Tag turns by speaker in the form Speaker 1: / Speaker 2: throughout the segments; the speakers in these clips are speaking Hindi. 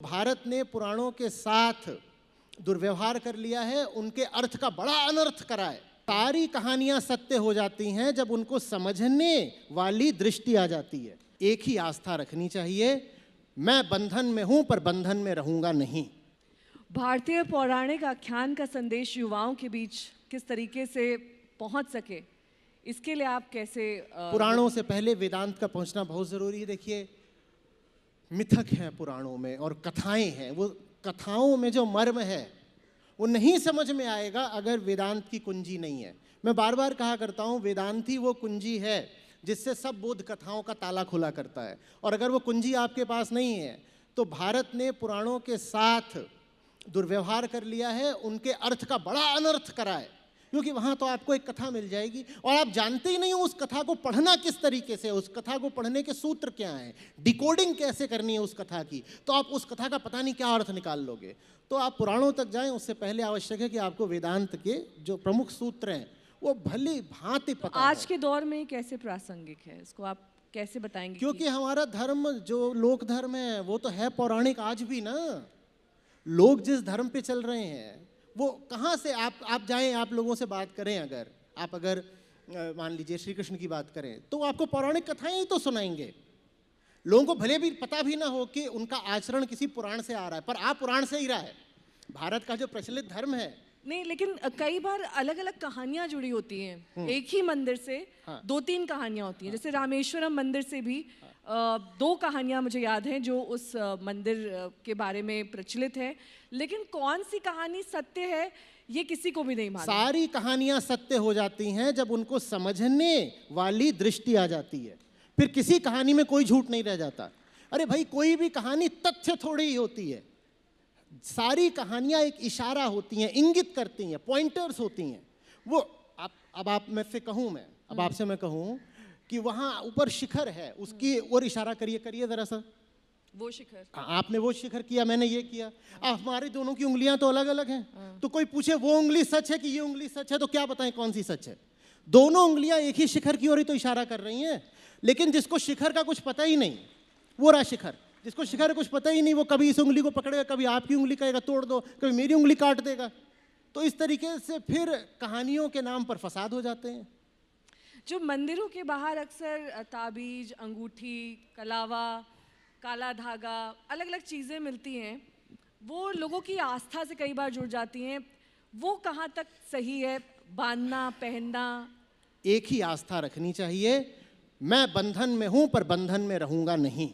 Speaker 1: भारत ने पुराणों के साथ दुर्व्यवहार कर लिया है, उनके अर्थ का बड़ा अनर्थ करा है। सारी कहानियां सत्य हो जाती हैं जब उनको समझने वाली दृष्टि आ जाती है। एक ही आस्था रखनी चाहिए, मैं बंधन में हूं पर बंधन में रहूंगा नहीं।
Speaker 2: भारतीय पौराणिक आख्यान का संदेश युवाओं के बीच किस तरीके से पहुंच सके, इसके लिए आप कैसे
Speaker 1: पुराणों से पहले वेदांत का पहुंचना बहुत जरूरी है। देखिए, मिथक हैं पुराणों में और कथाएं हैं, वो कथाओं में जो मर्म है वो नहीं समझ में आएगा अगर वेदांत की कुंजी नहीं है। मैं बार बार कहा करता हूं, वेदांत ही वो कुंजी है जिससे सब बोध कथाओं का ताला खुला करता है। और अगर वो कुंजी आपके पास नहीं है तो भारत ने पुराणों के साथ दुर्व्यवहार कर लिया है, उनके अर्थ का बड़ा अनर्थ करा है। क्योंकि वहाँ तो आपको एक कथा मिल जाएगी और आप जानते ही नहीं हो उस कथा को पढ़ना किस तरीके से, उस कथा को पढ़ने के सूत्र क्या हैं, डिकोडिंग कैसे करनी है उस कथा की, तो आप उस कथा का पता नहीं क्या अर्थ निकाल लोगे। तो आप पुराणों तक जाएं, उससे पहले आवश्यक है कि आपको वेदांत के जो प्रमुख सूत्र हैं वो भली भांति पता
Speaker 2: आज के दौर में कैसे प्रासंगिक है, इसको आप कैसे बताएंगे?
Speaker 1: क्योंकि हमारा धर्म जो लोक धर्म है वो तो है पौराणिक आज भी ना। लोग जिस धर्म पे चल रहे हैं वो कहाँ से, आप जाएं, आप लोगों से बात करें, अगर मान लीजिए श्री कृष्ण की बात करें तो आपको पौराणिक कथाएं ही तो सुनाएंगे। लोगों को भले भी पता भी ना हो कि उनका आचरण किसी पुराण से आ रहा है, पर आप पुराण से ही रहा है। भारत का जो प्रचलित धर्म है
Speaker 2: नहीं, लेकिन कई बार अलग अलग कहानियां जुड़ी होती हैं। एक ही मंदिर से
Speaker 1: हाँ।
Speaker 2: 2-3 कहानियां होती हैं। जैसे रामेश्वरम मंदिर से भी 2 कहानियां मुझे याद हैं जो उस मंदिर के बारे में प्रचलित है, लेकिन कौन सी कहानी सत्य है ये किसी को भी नहीं मालूम।
Speaker 1: सारी कहानियां सत्य हो जाती हैं जब उनको समझने वाली दृष्टि आ जाती है। फिर किसी कहानी में कोई झूठ नहीं रह जाता। अरे भाई, कोई भी कहानी तथ्य थोड़ी ही होती है। सारी कहानियां एक इशारा होती हैं, इंगित करती हैं, पॉइंटर्स होती हैं। वो अब आपसे मैं कहूं कि वहां ऊपर शिखर है, उसकी ओर इशारा करिए जरा सा।
Speaker 2: वो शिखर,
Speaker 1: आपने वो शिखर किया, मैंने ये किया। हमारी दोनों की उंगलियां तो अलग अलग हैं। तो कोई पूछे वो उंगली सच है कि ये उंगली सच है, तो क्या बताएं कौन सी सच है? दोनों उंगलियां एक ही शिखर की ओर ही तो इशारा कर रही हैं। लेकिन जिसको शिखर का कुछ पता ही नहीं, वो रहा शिखर। जिसको शिखर का कुछ पता ही नहीं, वो कभी इस उंगली को पकड़ेगा, कभी आपकी उंगली कहेगा तोड़ दो, कभी मेरी उंगली काट देगा। तो इस तरीके से फिर कहानियों के नाम पर फसाद हो जाते हैं।
Speaker 2: जो मंदिरों के बाहर अक्सर ताबीज, अंगूठी, कलावा, काला धागा, अलग अलग चीज़ें मिलती हैं, वो लोगों की आस्था से कई बार जुड़ जाती हैं। वो कहाँ तक सही है, बांधना, पहनना?
Speaker 1: एक ही आस्था रखनी चाहिए, मैं बंधन में हूं पर बंधन में रहूंगा नहीं।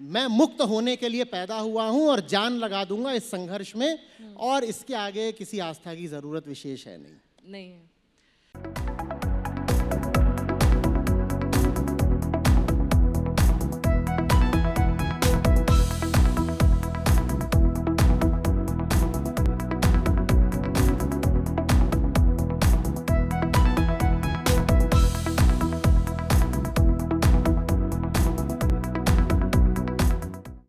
Speaker 1: मैं मुक्त होने के लिए पैदा हुआ हूं और जान लगा दूंगा इस संघर्ष में, और इसके आगे किसी आस्था की जरूरत विशेष है नहीं।
Speaker 2: नहीं है।